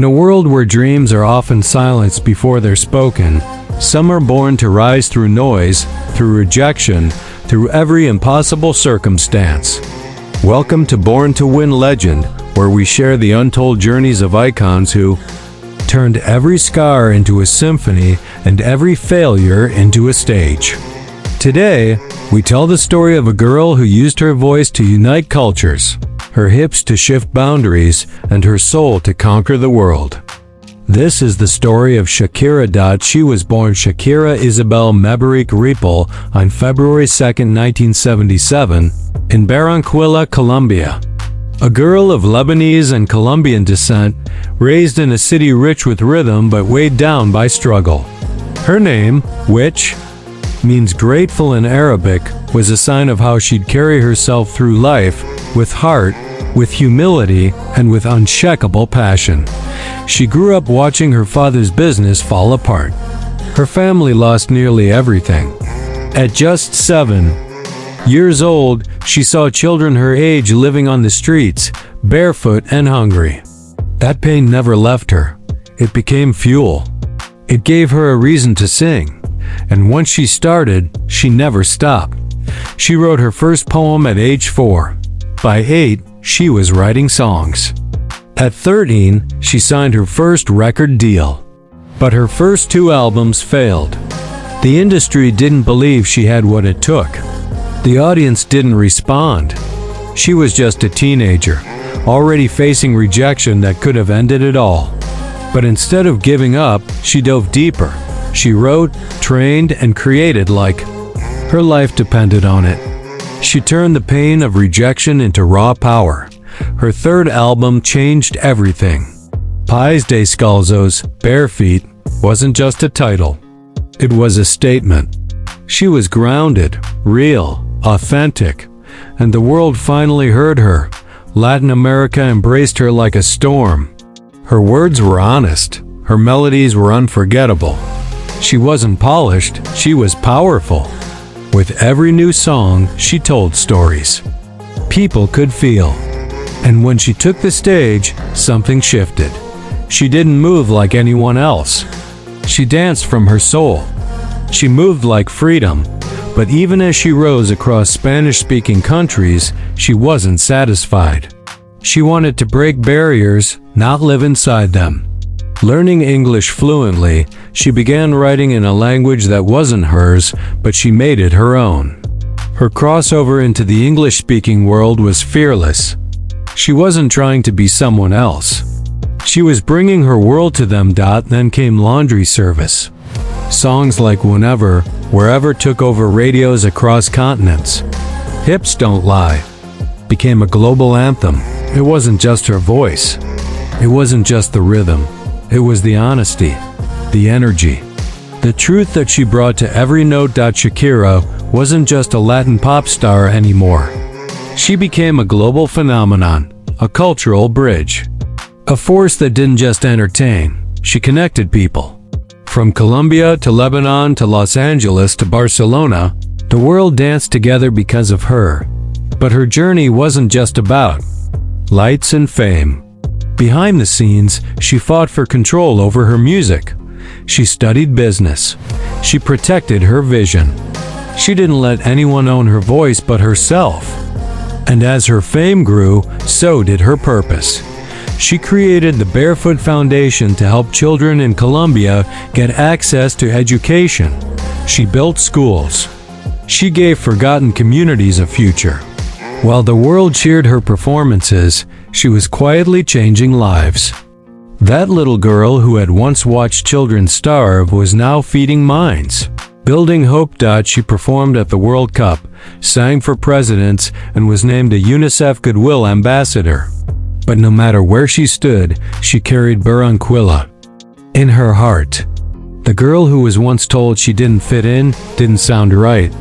In a world where dreams are often silenced before they're spoken, some are born to rise through noise, through rejection, through every impossible circumstance. Welcome to Born to Win Legend, where we share the untold journeys of icons who turned every scar into a symphony and every failure into a stage. Today, we tell the story of a girl who used her voice to unite cultures, her hips to shift boundaries, and her soul to conquer the world. This is the story of Shakira. She was born Shakira Isabel Mebarik Ripoll on February 2, 1977, in Barranquilla, Colombia. A girl of Lebanese and Colombian descent, raised in a city rich with rhythm but weighed down by struggle. Her name, which means grateful in Arabic, was a sign of how she'd carry herself through life, with heart, with humility, and with unshakable passion. She grew up watching her father's business fall apart. Her family lost nearly everything. At just 7 years old, she saw children her age living on the streets, barefoot and hungry. That pain never left her. It became fuel. It gave her a reason to sing. And once she started, she never stopped. She wrote her first poem at age 4. By 8, she was writing songs. At 13, she signed her first record deal. But her first 2 albums failed. The industry didn't believe she had what it took. The audience didn't respond. She was just a teenager, already facing rejection that could have ended it all. But instead of giving up, she dove deeper. She wrote, trained, and created like her life depended on it. She turned the pain of rejection into raw power. Her third album changed everything. Pies Descalzos, Bare Feet, wasn't just a title. It was a statement. She was grounded, real, authentic, and the world finally heard her. Latin America embraced her like a storm. Her words were honest. Her melodies were unforgettable. She wasn't polished, she was powerful. With every new song, she told stories. People could feel. And when she took the stage, something shifted. She didn't move like anyone else. She danced from her soul. She moved like freedom. But even as she rose across Spanish-speaking countries, she wasn't satisfied. She wanted to break barriers, not live inside them. Learning English fluently, she began writing in a language that wasn't hers, but she made it her own. Her crossover into the English-speaking world was fearless. She wasn't trying to be someone else. She was bringing her world to them. Then came Laundry Service. Songs like Whenever, Wherever took over radios across continents. Hips Don't Lie became a global anthem. It wasn't just her voice. It wasn't just the rhythm. It was the honesty, the energy, the truth that she brought to every note. Shakira wasn't just a Latin pop star anymore. She became a global phenomenon, a cultural bridge, a force that didn't just entertain, she connected people. From Colombia to Lebanon to Los Angeles to Barcelona, the world danced together because of her. But her journey wasn't just about lights and fame. Behind the scenes, she fought for control over her music. She studied business. She protected her vision. She didn't let anyone own her voice but herself. And as her fame grew, so did her purpose. She created the Barefoot Foundation to help children in Colombia get access to education. She built schools. She gave forgotten communities a future. While the world cheered her performances, she was quietly changing lives. That little girl who had once watched children starve was now feeding minds. Building hope. She performed at the World Cup, sang for presidents, and was named a UNICEF Goodwill Ambassador. But no matter where she stood, she carried Barranquilla in her heart. The girl who was once told she didn't fit in, didn't sound right,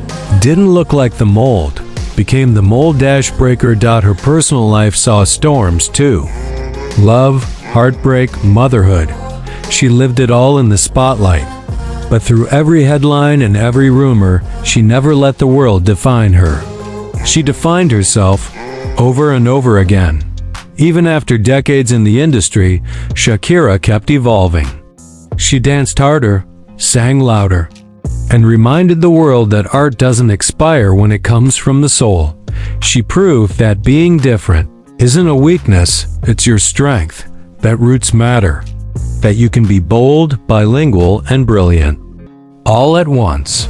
didn't look like the mold, became the mold breaker. Her personal life saw storms too. Love, heartbreak, motherhood. She lived it all in the spotlight. But through every headline and every rumor, she never let the world define her. She defined herself over and over again. Even after decades in the industry, Shakira kept evolving. She danced harder, sang louder, and reminded the world that art doesn't expire when it comes from the soul. She proved that being different isn't a weakness, it's your strength, that roots matter, that you can be bold, bilingual, and brilliant, all at once,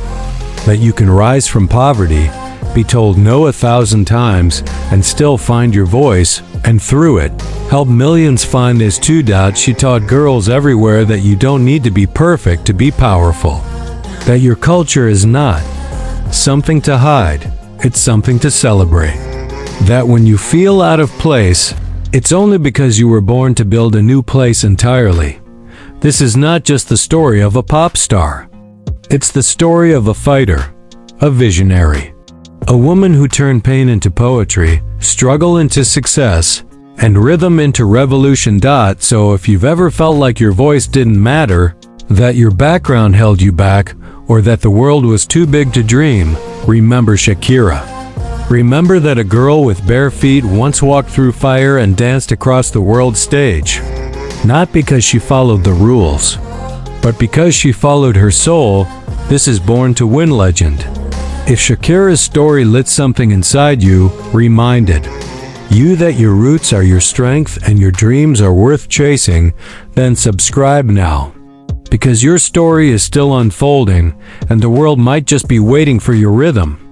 that you can rise from poverty, be told no 1,000 times, and still find your voice, and through it, help millions find this too. She taught girls everywhere that you don't need to be perfect to be powerful, that your culture is not something to hide, it's something to celebrate, that when you feel out of place, it's only because you were born to build a new place entirely. This is not just the story of a pop star. It's the story of a fighter, a visionary, a woman who turned pain into poetry, struggle into success, and rhythm into revolution. So if you've ever felt like your voice didn't matter, that your background held you back, or that the world was too big to dream, remember Shakira. Remember that a girl with bare feet once walked through fire and danced across the world stage. Not because she followed the rules, but because she followed her soul. This is Born to Win legend. If Shakira's story lit something inside you, reminded you that your roots are your strength and your dreams are worth chasing, then subscribe now. Because your story is still unfolding, and the world might just be waiting for your rhythm.